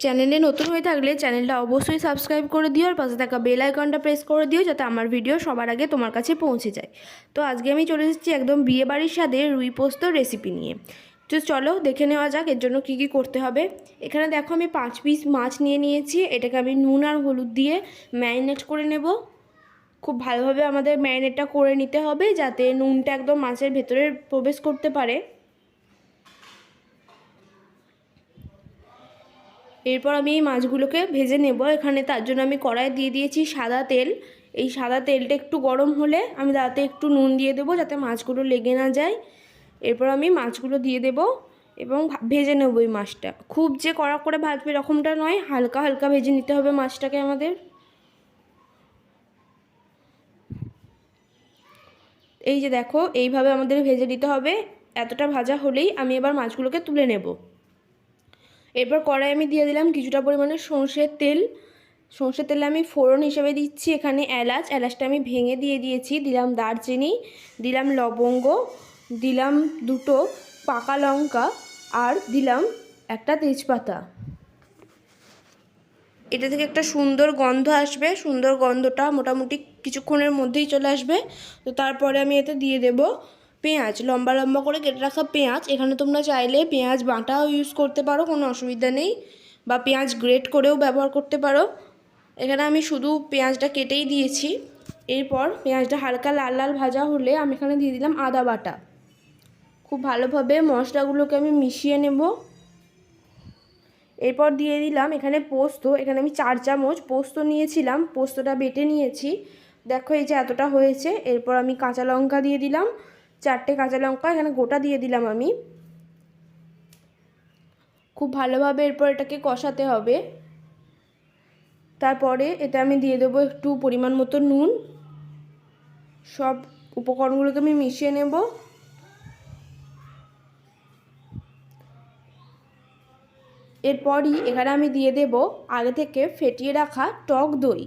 চ্যানেলে নতুন হয়ে থাকলে চ্যানেলটা অবশ্যই সাবস্ক্রাইব করে দিও আর পাশে থাকা বেল আইকনটা প্রেস করে দিও যাতে আমার ভিডিও সবার আগে তোমার কাছে পৌঁছে যায়। তো আজকে আমি চলে এসেছি একদম বিয়েবাড়ির স্বাদের রুই পোস্ত রেসিপি নিয়ে। তো চলো দেখে নেওয়া যাক এর জন্য কী কী করতে হবে। এখানে দেখো আমি 5 পিস মাছ নিয়ে নিয়েছি। এটাকে আমি নুন আর হলুদ দিয়ে ম্যারিনেট করে নেব। খুব ভালোভাবে আমাদের ম্যারিনেটটা করে নিতে হবে যাতে নুনটা একদম মাছের ভেতরে প্রবেশ করতে পারে। এরপর আমি এই মাছগুলোকে ভেজে নেব। এখানে তার জন্য আমি কড়াইয়ে দিয়ে দিয়েছি সাদা তেল। এই সাদা তেলটা একটু গরম হলে আমি তাতে একটু নুন দিয়ে দেবো যাতে মাছগুলো লেগে না যায়। এরপর আমি মাছগুলো দিয়ে দেব এবং ভেজে নেব। এই মাছটা খুব যে কড়া করে ভাজবে এরকমটা নয়, হালকা হালকা ভেজে নিতে হবে মাছটাকে আমাদের। এই যে দেখো এইভাবে আমাদের ভেজে নিতে হবে। এতটা ভাজা হলেই আমি এবার মাছগুলোকে তুলে নেব। এরপর কড়াই আমি দিয়ে দিলাম কিছুটা পরিমাণে সর্ষের তেল। সর্ষের তেলে আমি ফোড়ন হিসেবে দিচ্ছি এখানে এলাচটা আমি ভেঙে দিয়ে দিয়েছি। দিলাম দারচিনি, দিলাম লবঙ্গ, দিলাম দুটো পাকা লঙ্কা আর দিলাম একটা তেজপাতা। এটা থেকে একটা সুন্দর গন্ধ আসবে। সুন্দর গন্ধটা মোটামুটি কিছুক্ষণের মধ্যেই চলে আসবে। তো তারপরে আমি এতে দিয়ে দেব পেঁয়াজ, লম্বা লম্বা করে কেটে রাখা পেঁয়াজ। এখানে তোমরা চাইলে পেঁয়াজ বাটাও ইউজ করতে পারো, কোনো অসুবিধা নেই, বা পেঁয়াজ গ্রেট করেও ব্যবহার করতে পারো। এখানে আমি শুধু পেঁয়াজটা কেটেই দিয়েছি। এরপর পেঁয়াজটা হালকা লাল লাল ভাজা হলে আমি এখানে দিয়ে দিলাম আদা বাটা। খুব ভালোভাবে মশলাগুলোকে আমি মিশিয়ে নেব। এরপর দিয়ে দিলাম এখানে পোস্ত। এখানে আমি 4 চামচ পোস্ত নিয়েছিলাম, পোস্তটা বেটে নিয়েছি। দেখো এই যে এতটা হয়েছে। এরপর আমি কাঁচা লঙ্কা দিয়ে দিলাম, 4টে কাঁচা লঙ্কা এখানে গোটা দিয়ে দিলাম আমি। খুব ভালোভাবে এরপর এটাকে কষাতে হবে। তারপরে এতে আমি দিয়ে দেবো একটু পরিমাণ মতো নুন। সব উপকরণগুলোকে আমি মিশিয়ে নেব। এরপরই এখানে আমি দিয়ে দেব আগে থেকে ফেটিয়ে রাখা টক দই।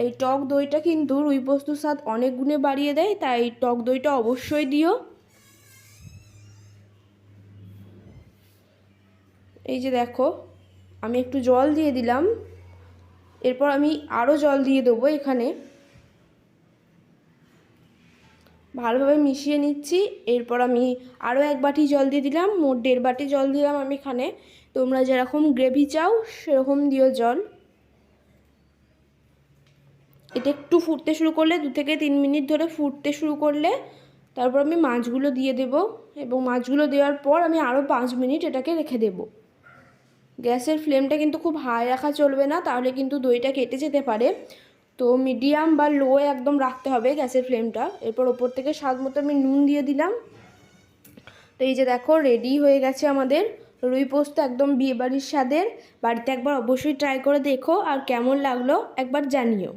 এই টক দইটা কিন্তু রুই পোস্তর স্বাদ অনেক গুণে বাড়িয়ে দেয়, তাই টক দইটা অবশ্যই দিও। এই যে দেখো আমি একটু জল দিয়ে দিলাম। এরপর আমি আরও জল দিয়ে দেবো এখানে। ভালোভাবে মিশিয়ে নিচ্ছি। এরপর আমি আরও 1 বাটি জল দিয়ে দিলাম, মোট 1.5 বাটি জল দিলাম আমি এখানে। তোমরা যেরকম গ্রেভি চাও সেরকম দিও জল। এটা একটু ফুটতে শুরু করলে 2 থেকে 3 মিনিট ধরে ফুটতে শুরু করলে তারপর আমি মাছগুলো দিয়ে দেব এবং মাছগুলো দেওয়ার পর আমি আরও 5 মিনিট এটাকে রেখে দেব। গ্যাসের ফ্লেমটা কিন্তু খুব হাই রাখা চলবে না, তাহলে কিন্তু দইটা কেটে যেতে পারে। তো মিডিয়াম বা লো একদম রাখতে হবে গ্যাসের ফ্লেমটা। এরপর ওপর থেকে স্বাদ মতো আমি নুন দিয়ে দিলাম। তো এই যে দেখো রেডি হয়ে গেছে আমাদের রুই পোস্ত, একদম বিয়েবাড়ির স্বাদের। বাড়িতে একবার অবশ্যই ট্রাই করে দেখো আর কেমন লাগলো একবার জানিও।